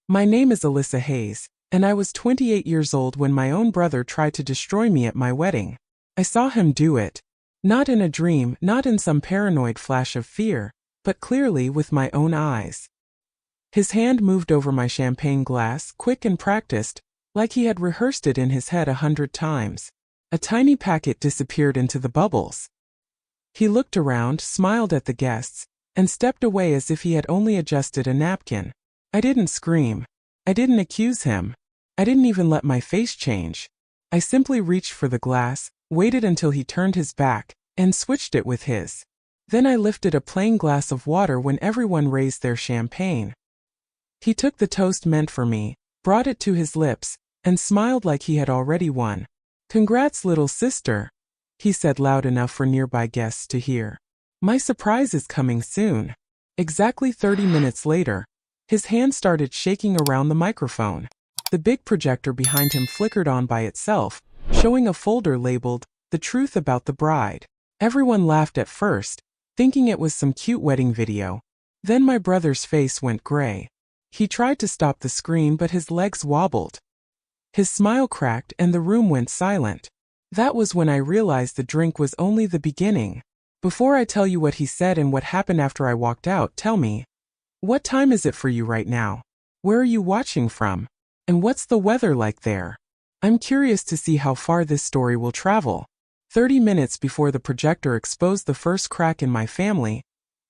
My name is Alyssa Hayes, and I was 28 years old when my own brother tried to destroy me at my wedding. I saw him do it. Not in a dream, not in some paranoid flash of fear, but clearly with my own eyes. His hand moved over my champagne glass, quick and practiced, like he had rehearsed it in his head 100 times. A tiny packet disappeared into the bubbles. He looked around, smiled at the guests, and stepped away as if he had only adjusted a napkin. I didn't scream. I didn't accuse him. I didn't even let my face change. I simply reached for the glass, waited until he turned his back, and switched it with his. Then I lifted a plain glass of water when everyone raised their champagne. He took the toast meant for me, brought it to his lips, and smiled like he had already won. "Congrats, little sister," he said loud enough for nearby guests to hear. "My surprise is coming soon." Exactly 30 minutes later, his hand started shaking around the microphone. The big projector behind him flickered on by itself, showing a folder labeled, "The Truth About the Bride." Everyone laughed at first, thinking it was some cute wedding video. Then my brother's face went gray. He tried to stop the screen, but his legs wobbled. His smile cracked and the room went silent. That was when I realized the drink was only the beginning. Before I tell you what he said and what happened after I walked out, tell me, what time is it for you right now? Where are you watching from? And what's the weather like there? I'm curious to see how far this story will travel. 30 minutes before the projector exposed the first crack in my family,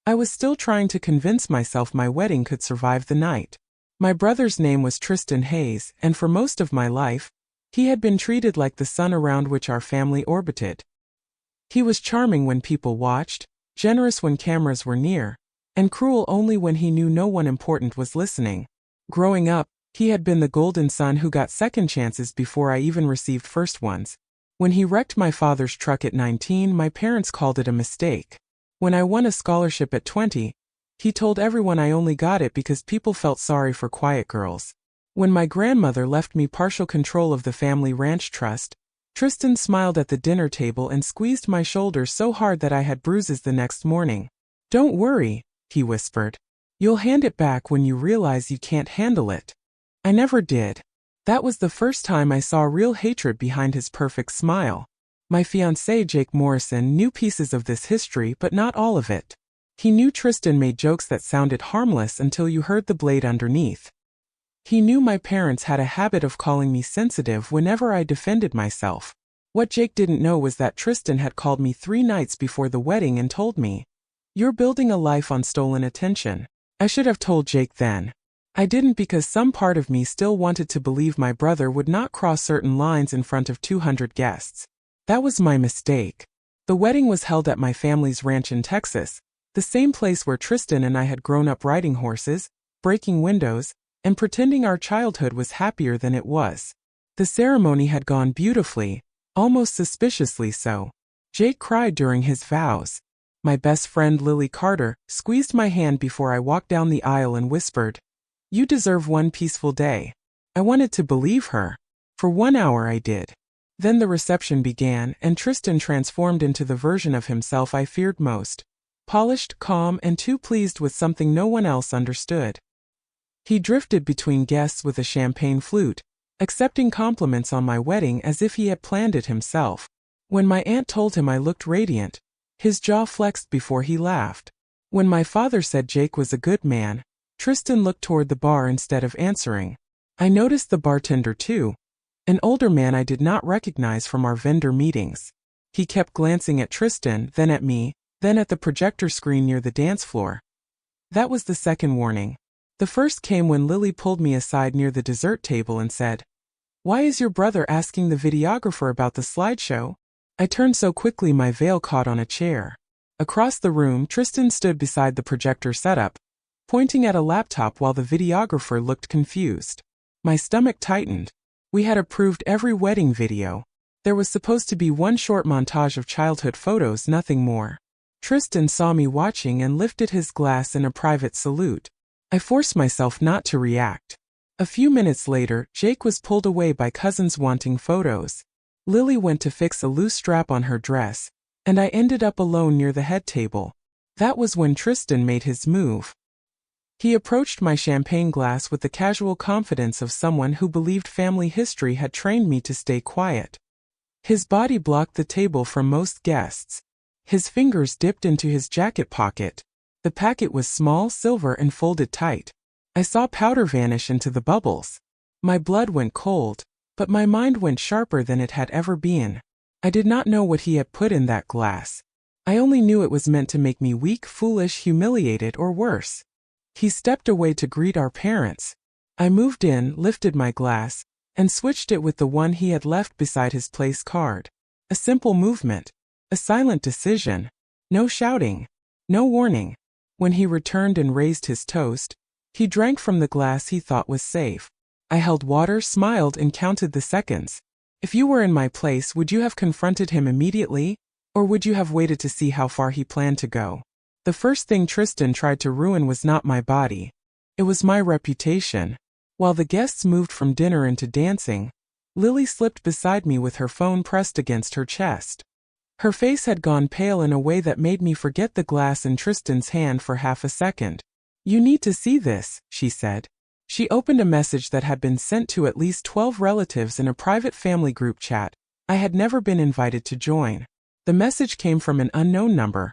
I was still trying to convince myself my wedding could survive the night. My brother's name was Tristan Hayes, and for most of my life, he had been treated like the sun around which our family orbited. He was charming when people watched, generous when cameras were near, and cruel only when he knew no one important was listening. Growing up, he had been the golden son who got second chances before I even received first ones. When he wrecked my father's truck at 19, my parents called it a mistake. When I won a scholarship at 20, he told everyone I only got it because people felt sorry for quiet girls. When my grandmother left me partial control of the family ranch trust, Tristan smiled at the dinner table and squeezed my shoulder so hard that I had bruises the next morning. "Don't worry," he whispered. "You'll hand it back when you realize you can't handle it." I never did. That was the first time I saw real hatred behind his perfect smile. My fiancé Jake Morrison knew pieces of this history, but not all of it. He knew Tristan made jokes that sounded harmless until you heard the blade underneath. He knew my parents had a habit of calling me sensitive whenever I defended myself. What Jake didn't know was that Tristan had called me 3 nights before the wedding and told me, "You're building a life on stolen attention." I should have told Jake then. I didn't because some part of me still wanted to believe my brother would not cross certain lines in front of 200 guests. That was my mistake. The wedding was held at my family's ranch in Texas, the same place where Tristan and I had grown up riding horses, breaking windows, and pretending our childhood was happier than it was. The ceremony had gone beautifully, almost suspiciously so. Jake cried during his vows. My best friend Lily Carter squeezed my hand before I walked down the aisle and whispered, "You deserve one peaceful day." I wanted to believe her. For 1 hour I did. Then the reception began, and Tristan transformed into the version of himself I feared most. Polished, calm, and too pleased with something no one else understood. He drifted between guests with a champagne flute, accepting compliments on my wedding as if he had planned it himself. When my aunt told him I looked radiant, his jaw flexed before he laughed. When my father said Jake was a good man, Tristan looked toward the bar instead of answering. I noticed the bartender too, an older man I did not recognize from our vendor meetings. He kept glancing at Tristan, then at me, then at the projector screen near the dance floor. That was the second warning. The first came when Lily pulled me aside near the dessert table and said, "Why is your brother asking the videographer about the slideshow?" I turned so quickly my veil caught on a chair. Across the room, Tristan stood beside the projector setup, pointing at a laptop while the videographer looked confused. My stomach tightened. We had approved every wedding video. There was supposed to be one short montage of childhood photos, nothing more. Tristan saw me watching and lifted his glass in a private salute. I forced myself not to react. A few minutes later, Jake was pulled away by cousins wanting photos. Lily went to fix a loose strap on her dress, and I ended up alone near the head table. That was when Tristan made his move. He approached my champagne glass with the casual confidence of someone who believed family history had trained me to stay quiet. His body blocked the table from most guests. His fingers dipped into his jacket pocket. The packet was small, silver, and folded tight. I saw powder vanish into the bubbles. My blood went cold, but my mind went sharper than it had ever been. I did not know what he had put in that glass. I only knew it was meant to make me weak, foolish, humiliated, or worse. He stepped away to greet our parents. I moved in, lifted my glass, and switched it with the one he had left beside his place card. A simple movement. A silent decision. No shouting. No warning. When he returned and raised his toast, he drank from the glass he thought was safe. I held water, smiled, and counted the seconds. If you were in my place, would you have confronted him immediately, or would you have waited to see how far he planned to go? The first thing Tristan tried to ruin was not my body. It was my reputation. While the guests moved from dinner into dancing, Lily slipped beside me with her phone pressed against her chest. Her face had gone pale in a way that made me forget the glass in Tristan's hand for half a second. "You need to see this," she said. She opened a message that had been sent to at least 12 relatives in a private family group chat I had never been invited to join. The message came from an unknown number,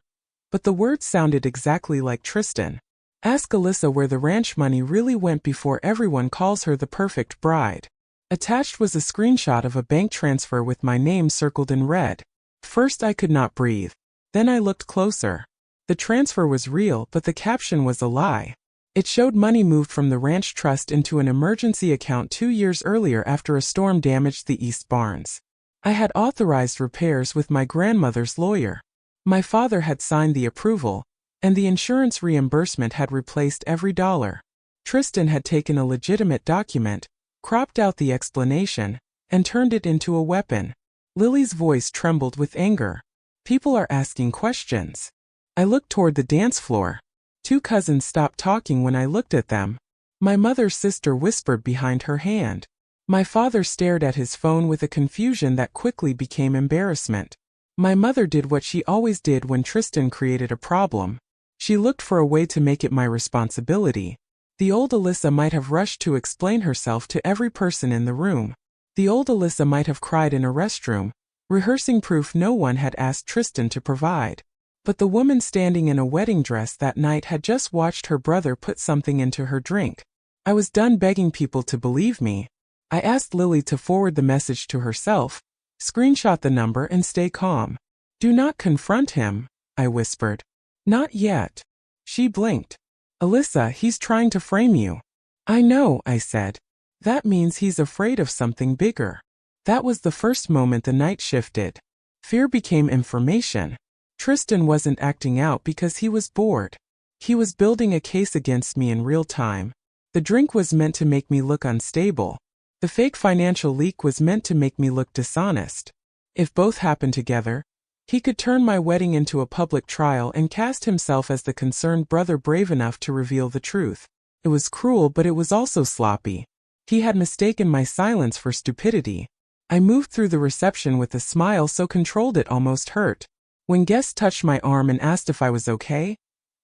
but the words sounded exactly like Tristan. "Ask Alyssa where the ranch money really went before everyone calls her the perfect bride." Attached was a screenshot of a bank transfer with my name circled in red. First I could not breathe. Then I looked closer. The transfer was real, but the caption was a lie. It showed money moved from the ranch trust into an emergency account 2 years earlier after a storm damaged the east barns. I had authorized repairs with my grandmother's lawyer. My father had signed the approval, and the insurance reimbursement had replaced every dollar. Tristan had taken a legitimate document, cropped out the explanation, and turned it into a weapon. Lily's voice trembled with anger. "People are asking questions." I looked toward the dance floor. 2 cousins stopped talking when I looked at them. My mother's sister whispered behind her hand. My father stared at his phone with a confusion that quickly became embarrassment. My mother did what she always did when Tristan created a problem. She looked for a way to make it my responsibility. The old Alyssa might have rushed to explain herself to every person in the room. The old Alyssa might have cried in a restroom, rehearsing proof no one had asked Tristan to provide. But the woman standing in a wedding dress that night had just watched her brother put something into her drink. I was done begging people to believe me. I asked Lily to forward the message to herself, screenshot the number, and stay calm. "Do not confront him," I whispered. "Not yet." She blinked. "Alyssa, he's trying to frame you." "I know," I said. "That means he's afraid of something bigger." That was the first moment the night shifted. Fear became information. Tristan wasn't acting out because he was bored. He was building a case against me in real time. The drink was meant to make me look unstable. The fake financial leak was meant to make me look dishonest. If both happened together, he could turn my wedding into a public trial and cast himself as the concerned brother brave enough to reveal the truth. It was cruel, but it was also sloppy. He had mistaken my silence for stupidity. I moved through the reception with a smile so controlled it almost hurt. When guests touched my arm and asked if I was okay,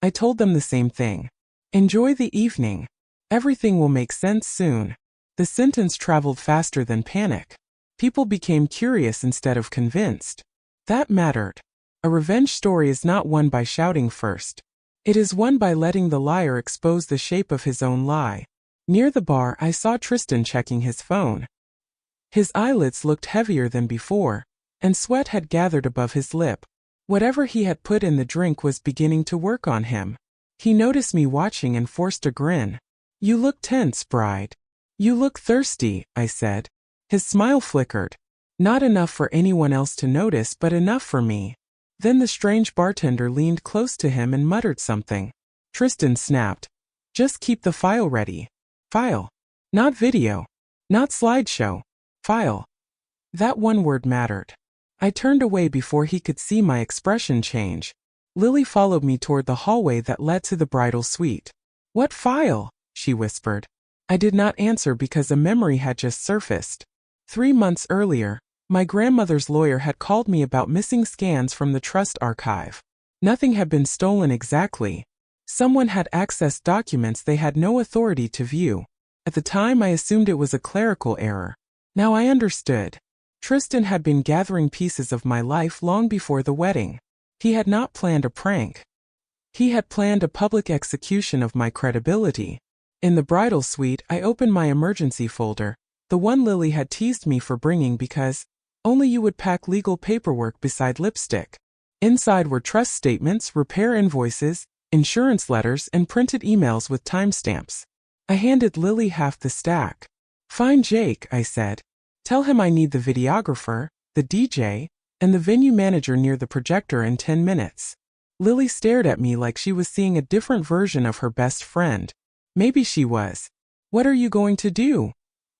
I told them the same thing. "Enjoy the evening. Everything will make sense soon." The sentence traveled faster than panic. People became curious instead of convinced. That mattered. A revenge story is not won by shouting first. It is won by letting the liar expose the shape of his own lie. Near the bar, I saw Tristan checking his phone. His eyelids looked heavier than before, and sweat had gathered above his lip. Whatever he had put in the drink was beginning to work on him. He noticed me watching and forced a grin. "You look tense, bride." "You look thirsty," I said. His smile flickered. Not enough for anyone else to notice, but enough for me. Then the strange bartender leaned close to him and muttered something. Tristan snapped. "Just keep the file ready." File. Not video. Not slideshow. File. That one word mattered. I turned away before he could see my expression change. Lily followed me toward the hallway that led to the bridal suite. "What file?" she whispered. I did not answer because a memory had just surfaced. 3 months earlier, my grandmother's lawyer had called me about missing scans from the trust archive. Nothing had been stolen exactly. Someone had accessed documents they had no authority to view. At the time I assumed it was a clerical error. Now I understood. Tristan had been gathering pieces of my life long before the wedding. He had not planned a prank. He had planned a public execution of my credibility. In the bridal suite, I opened my emergency folder, the one Lily had teased me for bringing because only you would pack legal paperwork beside lipstick. Inside were trust statements, repair invoices, insurance letters, and printed emails with timestamps. I handed Lily half the stack. "Find Jake," I said. "Tell him I need the videographer, the DJ, and the venue manager near the projector in 10 minutes. Lily stared at me like she was seeing a different version of her best friend. Maybe she was. "What are you going to do?"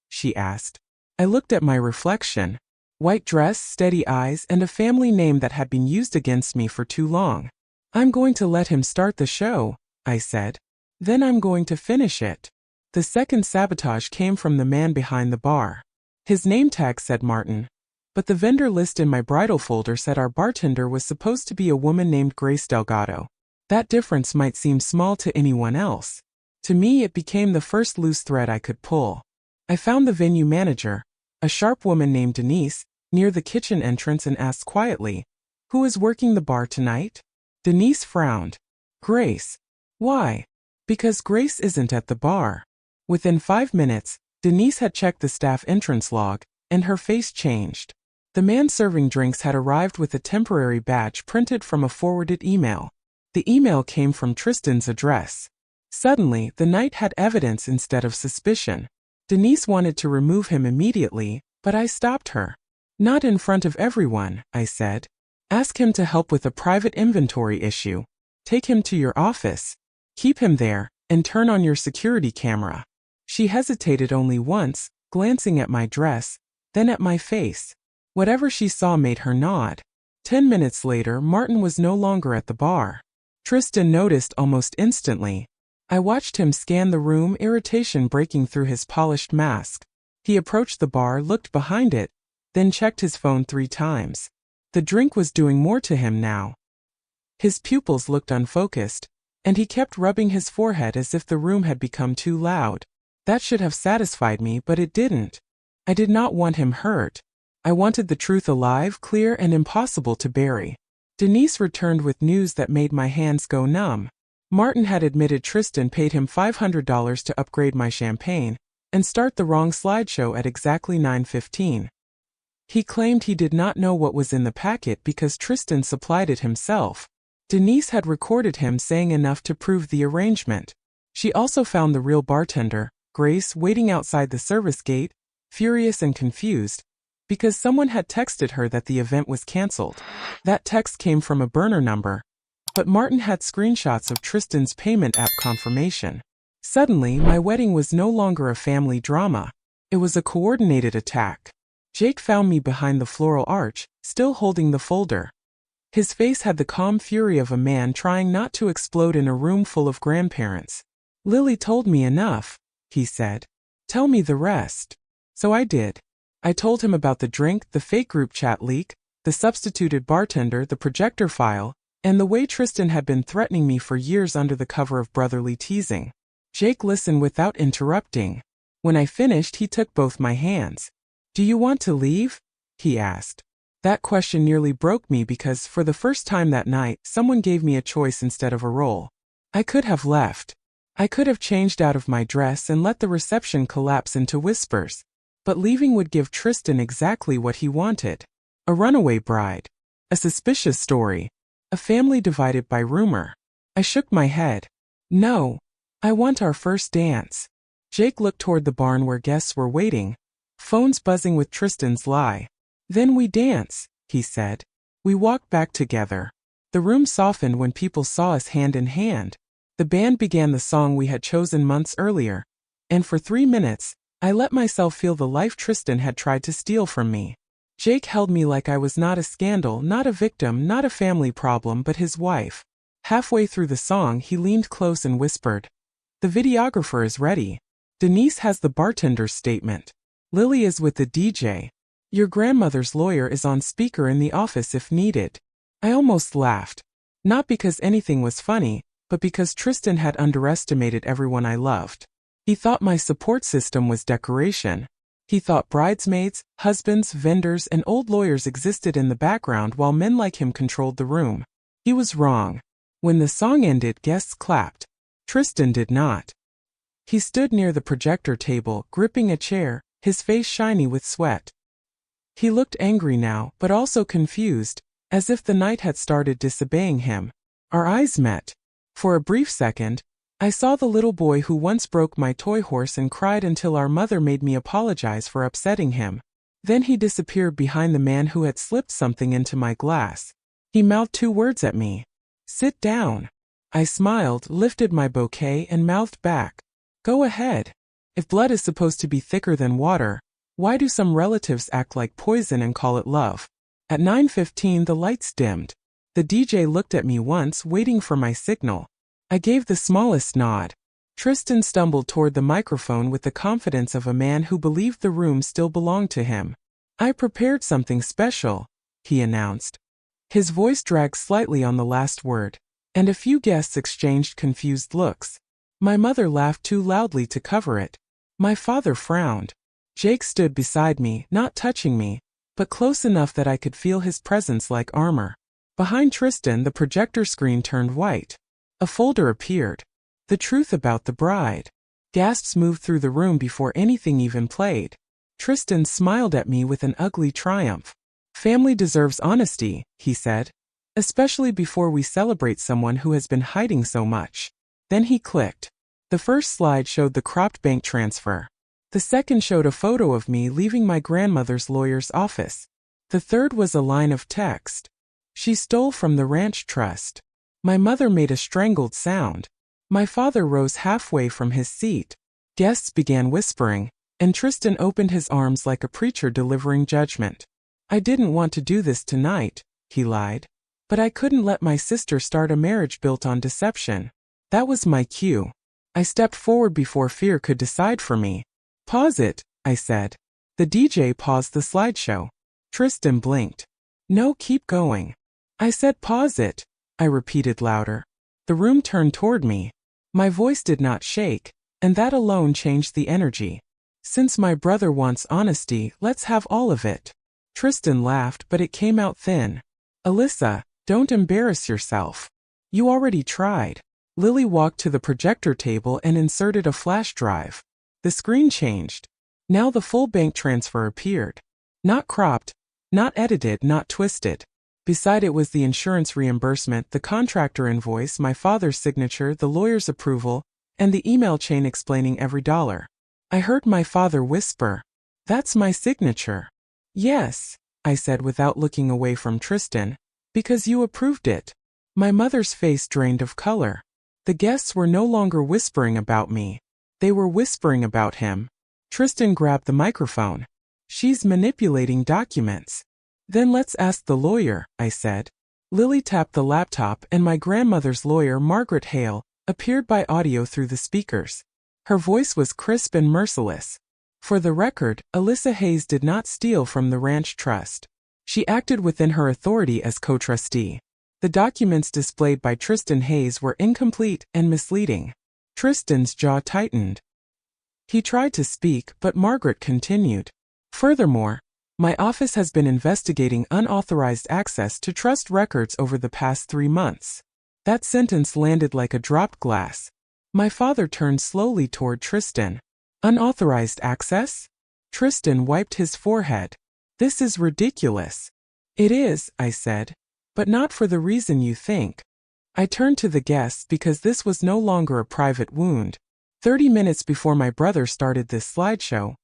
she asked. I looked at my reflection. White dress, steady eyes, and a family name that had been used against me for too long. "I'm going to let him start the show," I said. "Then I'm going to finish it." The second sabotage came from the man behind the bar. His name tag said Martin, but the vendor list in my bridal folder said our bartender was supposed to be a woman named Grace Delgado. That difference might seem small to anyone else. To me, it became the first loose thread I could pull. I found the venue manager, a sharp woman named Denise, near the kitchen entrance and asked quietly, "Who is working the bar tonight?" Denise frowned. "Grace." "Why?" "Because Grace isn't at the bar." Within 5 minutes, Denise had checked the staff entrance log, and her face changed. The man serving drinks had arrived with a temporary badge printed from a forwarded email. The email came from Tristan's address. Suddenly, the night had evidence instead of suspicion. Denise wanted to remove him immediately, but I stopped her. "Not in front of everyone," I said. "Ask him to help with a private inventory issue. Take him to your office. Keep him there, and turn on your security camera." She hesitated only once, glancing at my dress, then at my face. Whatever she saw made her nod. 10 minutes later, Martin was no longer at the bar. Tristan noticed almost instantly. I watched him scan the room, irritation breaking through his polished mask. He approached the bar, looked behind it, then checked his phone 3 times. The drink was doing more to him now. His pupils looked unfocused, and he kept rubbing his forehead as if the room had become too loud. That should have satisfied me, but it didn't. I did not want him hurt. I wanted the truth alive, clear, and impossible to bury. Denise returned with news that made my hands go numb. Martin had admitted Tristan paid him $500 to upgrade my champagne and start the wrong slideshow at exactly 9:15. He claimed he did not know what was in the packet because Tristan supplied it himself. Denise had recorded him saying enough to prove the arrangement. She also found the real bartender, Grace, waiting outside the service gate, furious and confused, because someone had texted her that the event was canceled. That text came from a burner number, but Martin had screenshots of Tristan's payment app confirmation. Suddenly, my wedding was no longer a family drama. It was a coordinated attack. Jake found me behind the floral arch, still holding the folder. His face had the calm fury of a man trying not to explode in a room full of grandparents. "Lily told me enough," he said. "Tell me the rest." So I did. I told him about the drink, the fake group chat leak, the substituted bartender, the projector file, and the way Tristan had been threatening me for years under the cover of brotherly teasing. Jake listened without interrupting. When I finished, he took both my hands. "Do you want to leave?" he asked. That question nearly broke me because, for the first time that night, someone gave me a choice instead of a role. I could have left. I could have changed out of my dress and let the reception collapse into whispers. But leaving would give Tristan exactly what he wanted. A runaway bride. A suspicious story. A family divided by rumor. I shook my head. "No. I want our first dance." Jake looked toward the barn where guests were waiting, phones buzzing with Tristan's lie. "Then we dance," he said. We walked back together. The room softened when people saw us hand in hand. The band began the song we had chosen months earlier, and for 3 minutes, I let myself feel the life Tristan had tried to steal from me. Jake held me like I was not a scandal, not a victim, not a family problem, but his wife. Halfway through the song, he leaned close and whispered, "The videographer is ready. Denise has the bartender's statement. Lily is with the DJ. Your grandmother's lawyer is on speaker in the office if needed." I almost laughed. Not because anything was funny, but because Tristan had underestimated everyone I loved. He thought my support system was decoration. He thought bridesmaids, husbands, vendors, and old lawyers existed in the background while men like him controlled the room. He was wrong. When the song ended, guests clapped. Tristan did not. He stood near the projector table, gripping a chair, his face shiny with sweat. He looked angry now, but also confused, as if the night had started disobeying him. Our eyes met. For a brief second, I saw the little boy who once broke my toy horse and cried until our mother made me apologize for upsetting him. Then he disappeared behind the man who had slipped something into my glass. He mouthed 2 words at me. "Sit down." I smiled, lifted my bouquet, and mouthed back, "Go ahead. If blood is supposed to be thicker than water, why do some relatives act like poison and call it love?" At 9:15 the lights dimmed. The DJ looked at me once, waiting for my signal. I gave the smallest nod. Tristan stumbled toward the microphone with the confidence of a man who believed the room still belonged to him. "I prepared something special," he announced. His voice dragged slightly on the last word, and a few guests exchanged confused looks. My mother laughed too loudly to cover it. My father frowned. Jake stood beside me, not touching me, but close enough that I could feel his presence like armor. Behind Tristan, the projector screen turned white. A folder appeared. The truth about the bride. Gasps moved through the room before anything even played. Tristan smiled at me with an ugly triumph. "Family deserves honesty," he said. "Especially before we celebrate someone who has been hiding so much." Then he clicked. The first slide showed the cropped bank transfer. The second showed a photo of me leaving my grandmother's lawyer's office. The third was a line of text. "She stole from the ranch trust." My mother made a strangled sound. My father rose halfway from his seat. Guests began whispering, and Tristan opened his arms like a preacher delivering judgment. "I didn't want to do this tonight," he lied. "But I couldn't let my sister start a marriage built on deception." That was my cue. I stepped forward before fear could decide for me. "Pause it," I said. The DJ paused the slideshow. Tristan blinked. "No, keep going." I said pause it, I repeated louder. The room turned toward me. My voice did not shake, and that alone changed the energy. "Since my brother wants honesty, let's have all of it." Tristan laughed, but it came out thin. "Alyssa, don't embarrass yourself. You already tried." Lily walked to the projector table and inserted a flash drive. The screen changed. Now the full bank transfer appeared. Not cropped, not edited, not twisted. Beside it was the insurance reimbursement, the contractor invoice, my father's signature, the lawyer's approval, and the email chain explaining every dollar. I heard my father whisper, "That's my signature." "Yes," I said without looking away from Tristan, "because you approved it." My mother's face drained of color. The guests were no longer whispering about me. They were whispering about him. Tristan grabbed the microphone. "She's manipulating documents." "Then let's ask the lawyer," I said. Lily tapped the laptop and my grandmother's lawyer, Margaret Hale, appeared by audio through the speakers. Her voice was crisp and merciless. "For the record, Alyssa Hayes did not steal from the ranch trust. She acted within her authority as co-trustee. The documents displayed by Tristan Hayes were incomplete and misleading." Tristan's jaw tightened. He tried to speak, but Margaret continued. "Furthermore, my office has been investigating unauthorized access to trust records over the past 3 months." That sentence landed like a dropped glass. My father turned slowly toward Tristan. "Unauthorized access?" Tristan wiped his forehead. "This is ridiculous." "It is," I said, "but not for the reason you think." I turned to the guests because this was no longer a private wound. 30 minutes before my brother started this slideshow,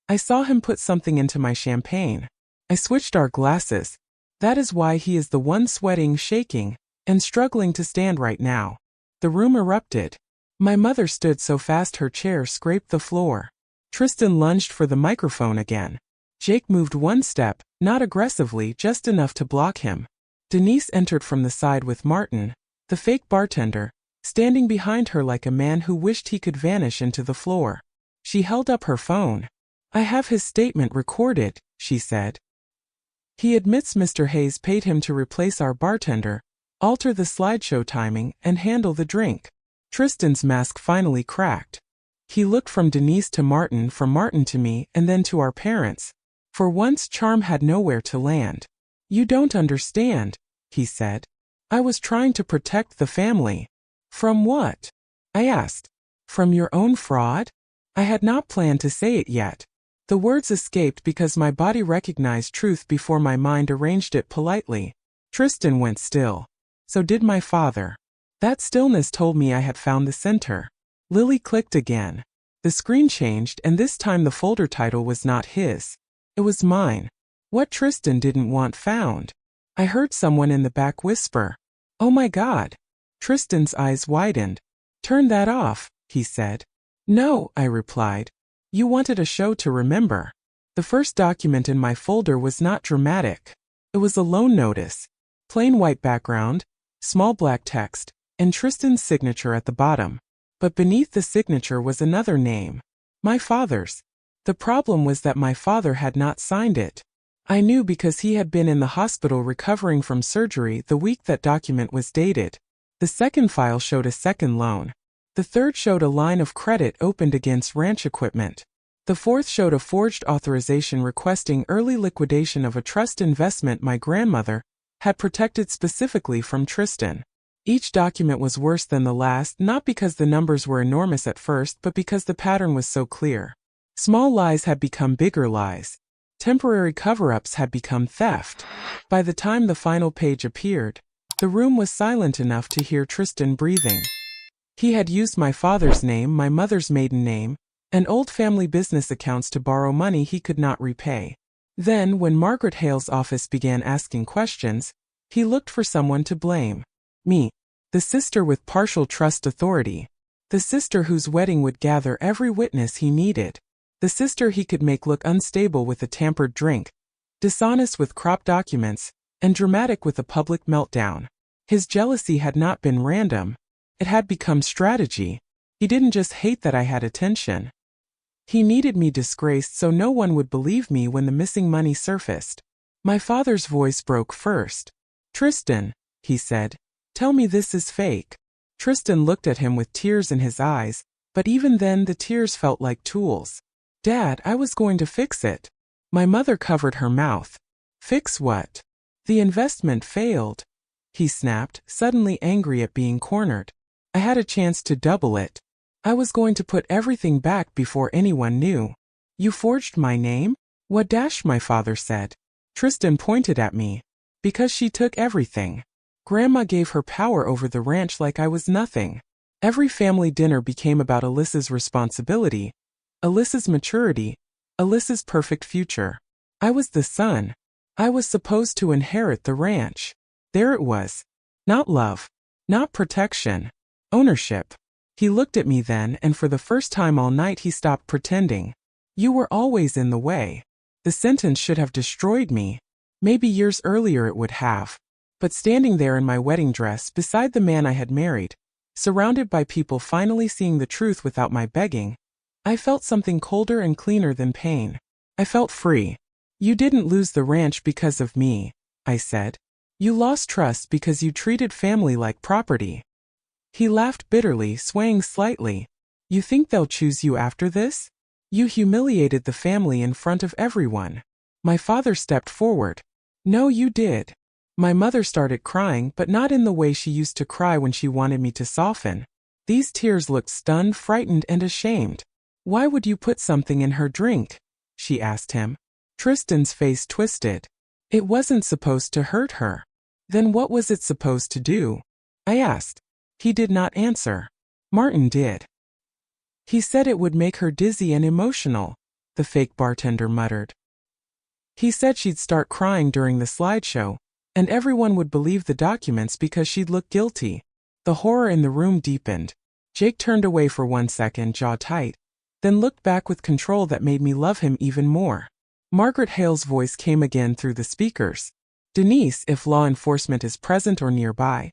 I saw him put something into my champagne. I switched our glasses. That is why he is the one sweating, shaking, and struggling to stand right now. The room erupted. My mother stood so fast her chair scraped the floor. Tristan lunged for the microphone again. Jake moved one step, not aggressively, just enough to block him. Denise entered from the side with Martin, the fake bartender, standing behind her like a man who wished he could vanish into the floor. She held up her phone. "I have his statement recorded," she said. "He admits Mr. Hayes paid him to replace our bartender, alter the slideshow timing, and handle the drink. Tristan's mask finally cracked. He looked from Denise to Martin, from Martin to me, and then to our parents. For once, charm had nowhere to land. "You don't understand," he said. "I was trying to protect the family." "From what?" I asked. "From your own fraud?" I had not planned to say it yet. The words escaped because my body recognized truth before my mind arranged it politely. Tristan went still. So did my father. That stillness told me I had found the center. Lily clicked again. The screen changed, and this time the folder title was not his. It was mine. What Tristan didn't want found. I heard someone in the back whisper, "Oh my God." Tristan's eyes widened. "Turn that off," he said. "No," I replied. "You wanted a show to remember." The first document in my folder was not dramatic. It was a loan notice. Plain white background, small black text, and Tristan's signature at the bottom. But beneath the signature was another name. My father's. The problem was that my father had not signed it. I knew because he had been in the hospital recovering from surgery the week that document was dated. The second file showed a second loan. The third showed a line of credit opened against ranch equipment. The fourth showed a forged authorization requesting early liquidation of a trust investment my grandmother had protected specifically from Tristan. Each document was worse than the last, not because the numbers were enormous at first, but because the pattern was so clear. Small lies had become bigger lies. Temporary cover-ups had become theft. By the time the final page appeared, the room was silent enough to hear Tristan breathing. He had used my father's name, my mother's maiden name, and old family business accounts to borrow money he could not repay. Then, when Margaret Hale's office began asking questions, he looked for someone to blame. Me. The sister with partial trust authority. The sister whose wedding would gather every witness he needed. The sister he could make look unstable with a tampered drink, dishonest with cropped documents, and dramatic with a public meltdown. His jealousy had not been random. It had become strategy. He didn't just hate that I had attention. He needed me disgraced so no one would believe me when the missing money surfaced. My father's voice broke first. "Tristan," he said, "tell me this is fake." Tristan looked at him with tears in his eyes, but even then the tears felt like tools. "Dad, I was going to fix it." My mother covered her mouth. "Fix what?" "The investment failed," he snapped, suddenly angry at being cornered. "I had a chance to double it. I was going to put everything back before anyone knew." "You forged my name?" "What dash?" my father said. Tristan pointed at me. "Because she took everything. Grandma gave her power over the ranch like I was nothing. Every family dinner became about Alyssa's responsibility, Alyssa's maturity, Alyssa's perfect future. I was the son. I was supposed to inherit the ranch. There it was. Not love. Not protection. Ownership." He looked at me then, and for the first time all night he stopped pretending. "You were always in the way." The sentence should have destroyed me. Maybe years earlier it would have. But standing there in my wedding dress beside the man I had married, surrounded by people finally seeing the truth without my begging, I felt something colder and cleaner than pain. I felt free. "You didn't lose the ranch because of me," I said. "You lost trust because you treated family like property." He laughed bitterly, swaying slightly. "You think they'll choose you after this? You humiliated the family in front of everyone." My father stepped forward. "No, you did." My mother started crying, but not in the way she used to cry when she wanted me to soften. These tears looked stunned, frightened, and ashamed. "Why would you put something in her drink?" she asked him. Tristan's face twisted. "It wasn't supposed to hurt her." "Then what was it supposed to do?" I asked. He did not answer. Martin did. "He said it would make her dizzy and emotional," the fake bartender muttered. "He said she'd start crying during the slideshow, and everyone would believe the documents because she'd look guilty." The horror in the room deepened. Jake turned away for 1 second, jaw tight, then looked back with control that made me love him even more. Margaret Hale's voice came again through the speakers. "Denise, if law enforcement is present or nearby,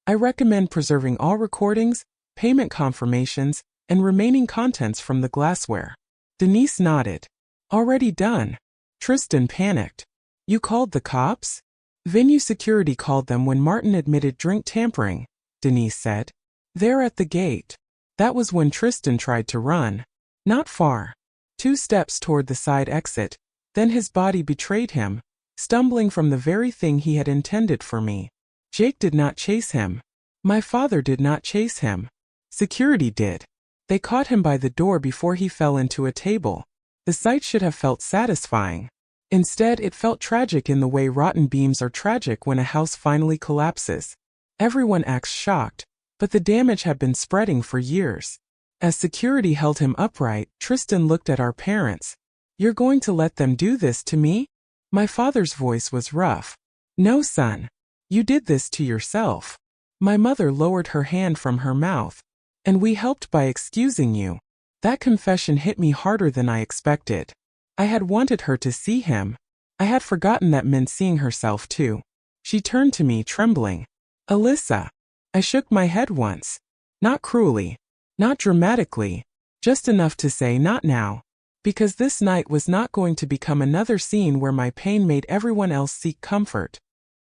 I recommend preserving all recordings, payment confirmations, and remaining contents from the glassware." Denise nodded. "Already done." Tristan panicked. "You called the cops?" Venue security called them when Martin admitted drink tampering, Denise said. There at the gate. That was when Tristan tried to run. Not far. 2 steps toward the side exit, then his body betrayed him, stumbling from the very thing he had intended for me. Jake did not chase him. My father did not chase him. Security did. They caught him by the door before he fell into a table. The sight should have felt satisfying. Instead, it felt tragic in the way rotten beams are tragic when a house finally collapses. Everyone acts shocked, but the damage had been spreading for years. As security held him upright, Tristan looked at our parents. You're going to let them do this to me? My father's voice was rough. No, son. You did this to yourself. My mother lowered her hand from her mouth. And we helped by excusing you. That confession hit me harder than I expected. I had wanted her to see him. I had forgotten that meant seeing herself too. She turned to me, trembling. Alyssa. I shook my head once. Not cruelly. Not dramatically. Just enough to say not now. Because this night was not going to become another scene where my pain made everyone else seek comfort.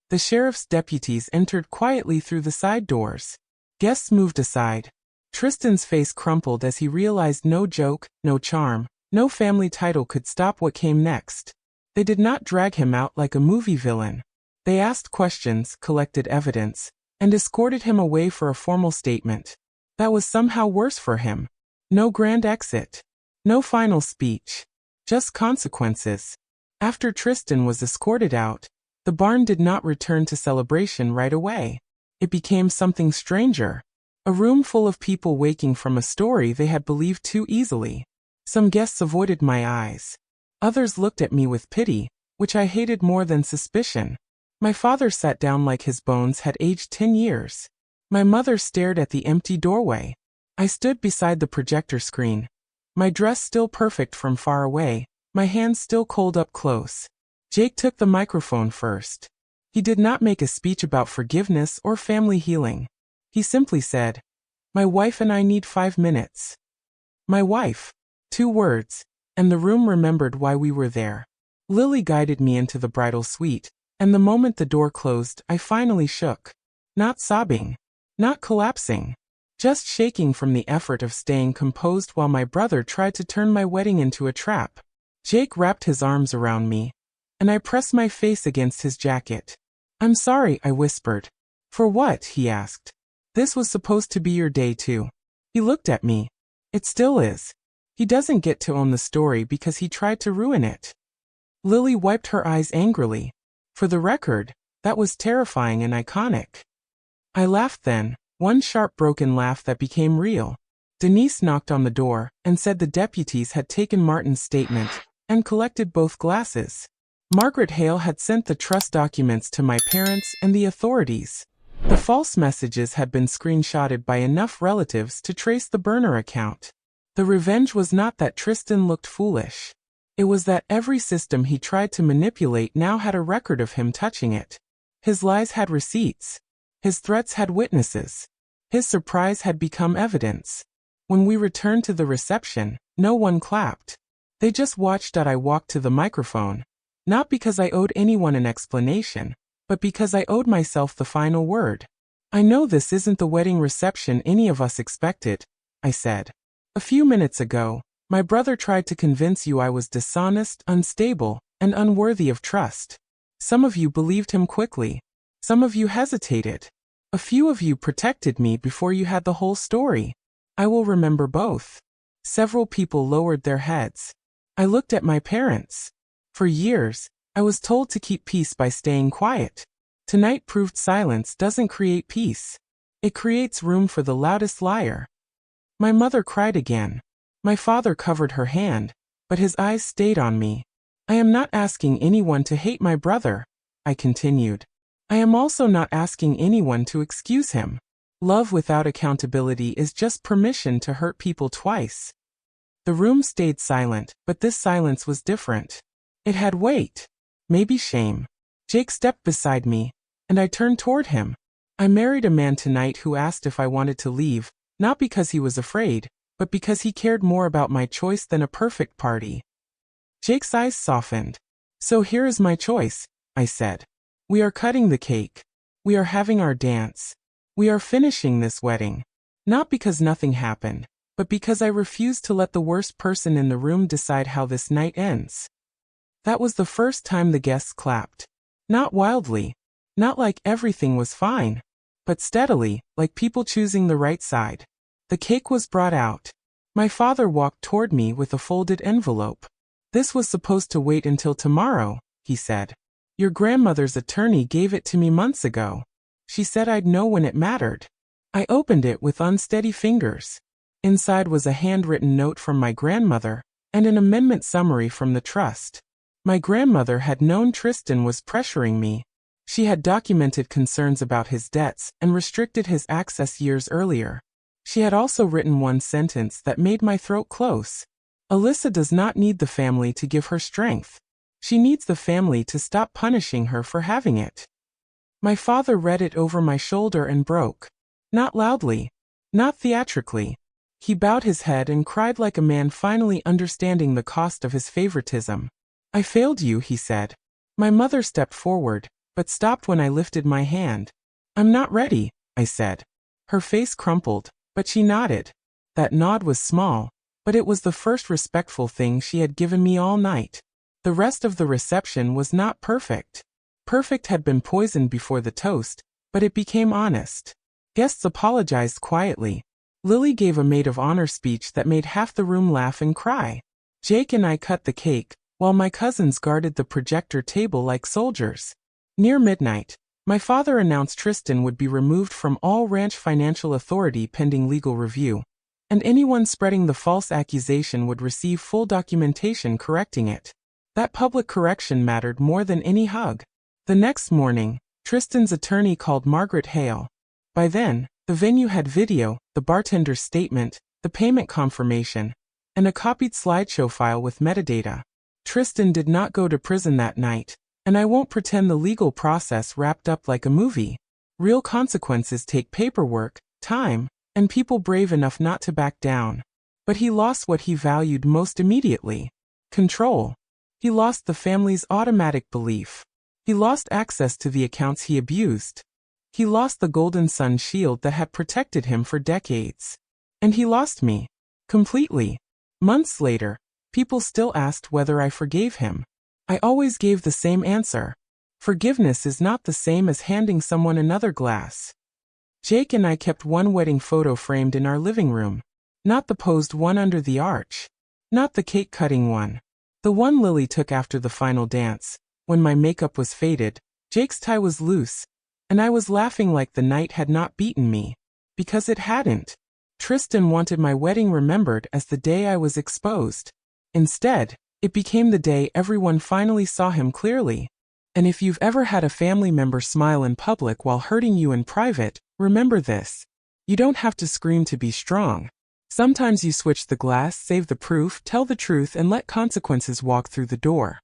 The sheriff's deputies entered quietly through the side doors. Guests moved aside. Tristan's face crumpled as he realized no joke, no charm, no family title could stop what came next. They did not drag him out like a movie villain. They asked questions, collected evidence, and escorted him away for a formal statement. That was somehow worse for him. No grand exit. No final speech. Just consequences. After Tristan was escorted out, the barn did not return to celebration right away. It became something stranger. A room full of people waking from a story they had believed too easily. Some guests avoided my eyes. Others looked at me with pity, which I hated more than suspicion. My father sat down like his bones had aged 10 years. My mother stared at the empty doorway. I stood beside the projector screen. My dress still perfect from far away, my hands still cold up close. Jake took the microphone first. He did not make a speech about forgiveness or family healing. He simply said, "My wife and I need 5 minutes." My wife. 2 words, and the room remembered why we were there. Lily guided me into the bridal suite, and the moment the door closed, I finally shook. Not sobbing. Not collapsing. Just shaking from the effort of staying composed while my brother tried to turn my wedding into a trap. Jake wrapped his arms around me, and I pressed my face against his jacket. "I'm sorry," I whispered. "For what?" he asked. "This was supposed to be your day too." He looked at me. "It still is. He doesn't get to own the story because he tried to ruin it." Lily wiped her eyes angrily. For the record, that was terrifying and iconic. I laughed then, one sharp broken laugh that became real. Denise knocked on the door and said the deputies had taken Martin's statement and collected both glasses. Margaret Hale had sent the trust documents to my parents and the authorities. The false messages had been screenshotted by enough relatives to trace the burner account. The revenge was not that Tristan looked foolish. It was that every system he tried to manipulate now had a record of him touching it. His lies had receipts. His threats had witnesses. His surprise had become evidence. When we returned to the reception, no one clapped. They just watched as I walked to the microphone. Not because I owed anyone an explanation, but because I owed myself the final word. "I know this isn't the wedding reception any of us expected," I said. "A few minutes ago, my brother tried to convince you I was dishonest, unstable, and unworthy of trust. Some of you believed him quickly. Some of you hesitated. A few of you protected me before you had the whole story. I will remember both." Several people lowered their heads. I looked at my parents. For years, I was told to keep peace by staying quiet. Tonight proved silence doesn't create peace. It creates room for the loudest liar. My mother cried again. My father covered her hand, but his eyes stayed on me. "I am not asking anyone to hate my brother," I continued. "I am also not asking anyone to excuse him. Love without accountability is just permission to hurt people twice." The room stayed silent, but this silence was different. It had weight. Maybe shame. Jake stepped beside me, and I turned toward him. I married a man tonight who asked if I wanted to leave, not because he was afraid, but because he cared more about my choice than a perfect party. Jake's eyes softened. "So here is my choice," I said. We are cutting the cake. We are having our dance. We are finishing this wedding. Not because nothing happened, but because I refuse to let the worst person in the room decide how this night ends. That was the first time the guests clapped. Not wildly. Not like everything was fine. But steadily, like people choosing the right side. The cake was brought out. My father walked toward me with a folded envelope. This was supposed to wait until tomorrow, he said. Your grandmother's attorney gave it to me months ago. She said I'd know when it mattered. I opened it with unsteady fingers. Inside was a handwritten note from my grandmother, and an amendment summary from the trust. My grandmother had known Tristan was pressuring me. She had documented concerns about his debts and restricted his access years earlier. She had also written one sentence that made my throat close. Alyssa does not need the family to give her strength. She needs the family to stop punishing her for having it. My father read it over my shoulder and broke. Not loudly. Not theatrically. He bowed his head and cried like a man finally understanding the cost of his favoritism. I failed you, he said. My mother stepped forward, but stopped when I lifted my hand. I'm not ready, I said. Her face crumpled, but she nodded. That nod was small, but it was the first respectful thing she had given me all night. The rest of the reception was not perfect. Perfect had been poisoned before the toast, but it became honest. Guests apologized quietly. Lily gave a maid of honor speech that made half the room laugh and cry. Jake and I cut the cake, while my cousins guarded the projector table like soldiers. Near midnight, my father announced Tristan would be removed from all ranch financial authority pending legal review, and anyone spreading the false accusation would receive full documentation correcting it. That public correction mattered more than any hug. The next morning, Tristan's attorney called Margaret Hale. By then, the venue had video, the bartender's statement, the payment confirmation, and a copied slideshow file with metadata. Tristan did not go to prison that night, and I won't pretend the legal process wrapped up like a movie. Real consequences take paperwork, time, and people brave enough not to back down. But he lost what he valued most immediately: control. He lost the family's automatic belief. He lost access to the accounts he abused. He lost the Golden Sun shield that had protected him for decades. And he lost me. Completely. Months later, people still asked whether I forgave him. I always gave the same answer. Forgiveness is not the same as handing someone another glass. Jake and I kept one wedding photo framed in our living room. Not the posed one under the arch. Not the cake-cutting one. The one Lily took after the final dance, when my makeup was faded, Jake's tie was loose, and I was laughing like the night had not beaten me. Because it hadn't. Tristan wanted my wedding remembered as the day I was exposed. Instead, it became the day everyone finally saw him clearly. And if you've ever had a family member smile in public while hurting you in private, remember this. You don't have to scream to be strong. Sometimes you switch the glass, save the proof, tell the truth, and let consequences walk through the door.